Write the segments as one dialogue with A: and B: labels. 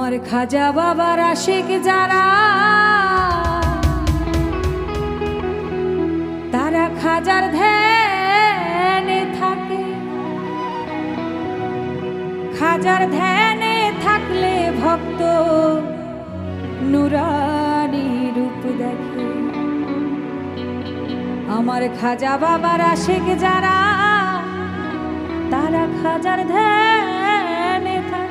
A: আমার খাজা বাবার আশিক যারা তারা খাজার ধ্যানে থাকে। খাজার ধ্যানে থাকলে ভক্ত নুরানি রূপ দেখে। আমার খাজা বাবার আশিক যারা তারা খাজার ধ্যানে থাকে।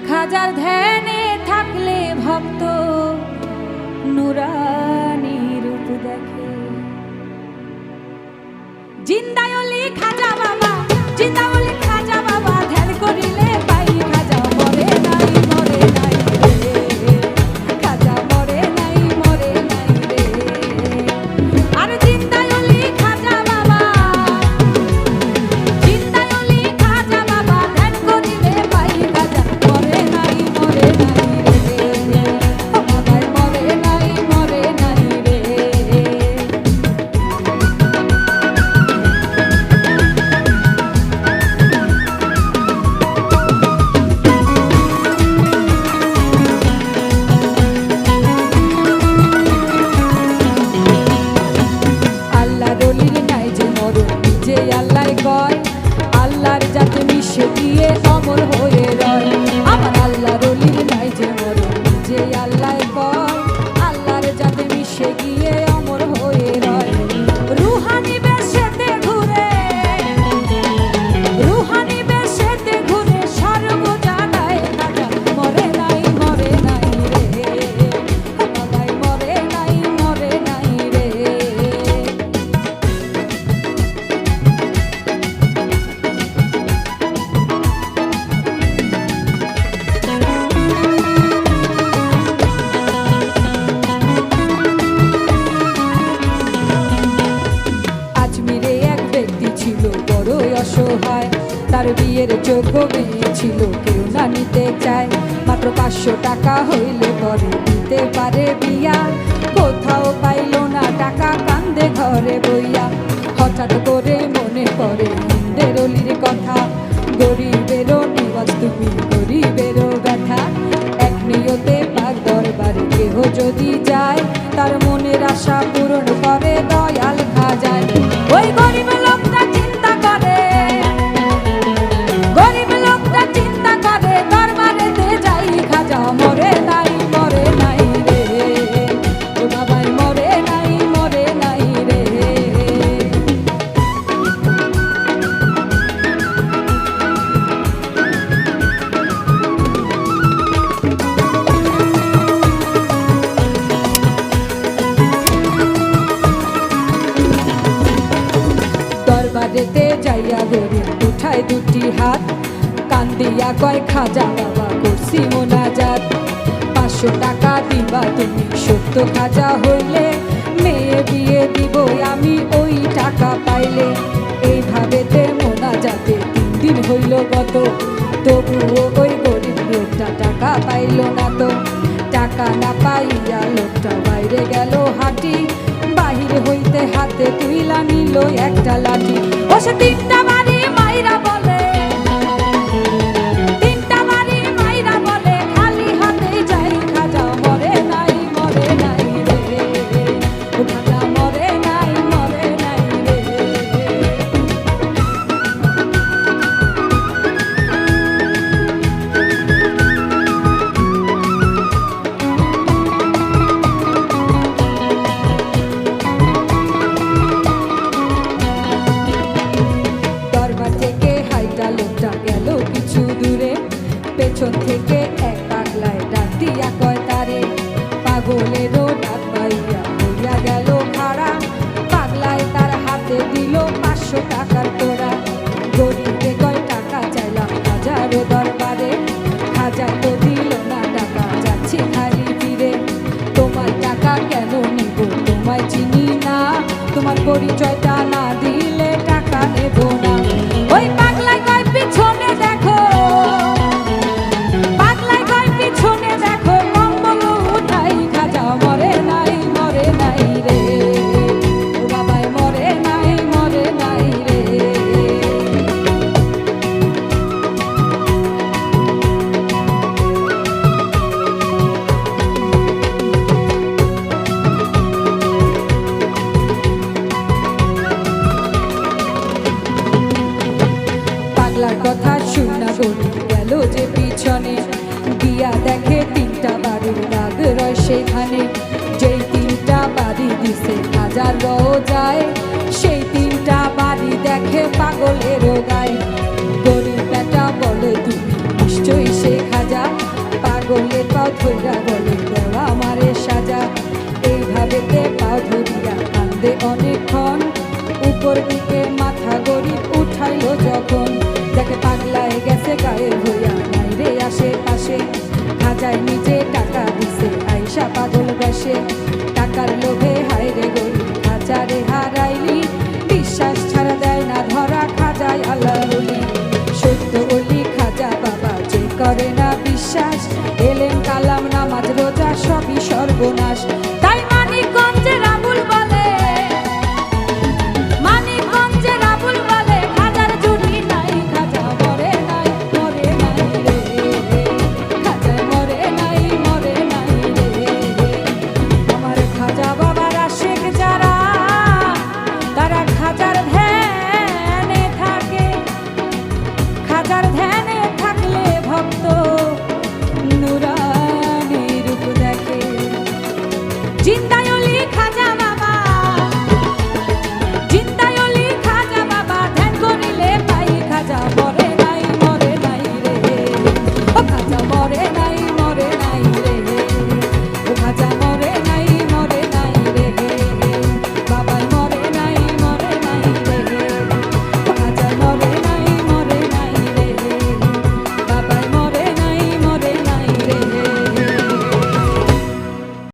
A: খাজার ধ্যানে থাকলে ভক্ত নুরানি রূপ দেখে। জিন্দায়লি খাজা বাবা, জিন্দায়লি খাজা বাবা, ধ্যান করিলে পাই খাজা মরে নাই মরে নাই রে। খাজা মরে নাই মরে নাই রে। আর জিন্দায়লি খাজা বাবা, জিন্দায়লি খাজা বাবা, ধ্যান করিলে পাই খাজা মরে নাই মরে নাই রে। বাবা মরে নাই মরে নাই রে। আল্লাহর যাতে মিশে দিয়ে অমর হয়ে রয়। আমার আল্লাহর অলির নাই যে মরণ, যে আল্লাহ কয় আল্লাহর যাতে মিশে গিয়ে অমর হয়ে রয়। রুহানি বেশেতে ঘুরে, রুহানি বেশেতে ঘুরে সর্ব জায়গায় খাজা মরে নাই মরে নাই রে। বাবাই মরে নাই মরে নাই রে। তার বিয়ের যোগ্য মেয়ে ছিল, কেউ না নিতে চায়। মাত্র 500 টাকা হইলে পরে দিতে পারে বিয়া। কোথাও পাইল না টাকা, কান্দে ঘরে বইয়া। হঠাৎ করে মনে পড়ে হিন্দের অলির কথা। গরিবেরও নিবাস তুমি, গরিবেরও ব্যথা। এক নিয়তে পাক দরবারে কেহ যদি যায়, তার মনের আশা পূরণ করে দয়াল খাজায়। ওই গরিব লোকটা চিন্তা করে, গরিব লোকটা চিন্তা করে দরবারেতে যাই খাজা মরে নাই মরে নাই রে। ও বাবাই মরে নাই মরে নাই রে। দরবারেতে যাইয়া গরিব উঠায় দুটি হাত, কান্দিয়া কয় খাজা বাবা করছি মোনাজাত। 500 টাকা দিবা তুমি, সত্য খাজা হইলে মেয়ে বিয়ে দিব আমি ওই টাকা পাইলে। এইভাবেতে মোনাজাতে 3 দিন হইল গত, তবুও ওই গরিব লোকটা টাকা পাইল না তো। টাকা না পাইয়া লোকটা বাইরে গেল হাঁটি, বাহির হইতে হাতে তুইলা নিল একটা লাঠি। ও সে 3টা বাড়ি মাইরা বলে, 3টা বাড়ি মাইরা বলে খালি হাতে যাই খাজা মরে নাই মরে নাই রে। ও খাজা মরে নাই মরে নাই রে। পেছন থেকে এক পাগলায় ডাক দিয়া কয় তারে, পাগলেরও ডাক পাইয়া হইয়া গেল খাড়া। পাগলায় তার হাতে দিল 500 টাকার তোড়া। গরিবকে কয় টাকা চাইলাম খাজার দরবারে, খাজায় তো দিল না টাকা, যাচ্ছি খালি ফিরে। তোমার টাকা কেন নিব, তোমায় চিনি না, তোমার পরিচয়টা না দিলে টাকা নেব না। ওই পাগলায় কয় পিছনে দেখো, পিছনে দেখো কম্বল উঠাই খাজা মরে নাই মরে নাই রে। ও বাবাই মরে নাই মরে নাই রে। কথা শুনা গরিব গেল যে পিছনে, গিয়া দেখে 3টা বাড়ির দাগ রয় সেখানে। যেই 3টা বাড়ি দিছে খাজার রোজায়, সেই 3টা বাড়ি দেখে পাগলেরও গায়। গরিব বেটা বলে তুমি নিশ্চয়ই সে খাজা, পাগলের পাও ধইরা বলে দেওয়া আমারে সাজা। এইভাবেতে পাও ধরিয়া কান্দে অনেকক্ষণ, উপর দিকে মাথা গরিব উঠাইল যখন, দেখে পাগলায় গেছে গায়ের হইয়া নাই রে আশেপাশে। খাজায় নিজে টাকা দিছে আইসা পাগল বেশে, টাকার লোভে হায় রে গরিব খাজারে হারাইলি, বিশ্বাস ছাড়া দেয় না ধরা খাজায় আল্লাহ বলি। সত্য বলি খাজা বাবা যে করে না বিশ্বাস, এলেম কালাম নামাজ রোজা সবই সর্বনাশ।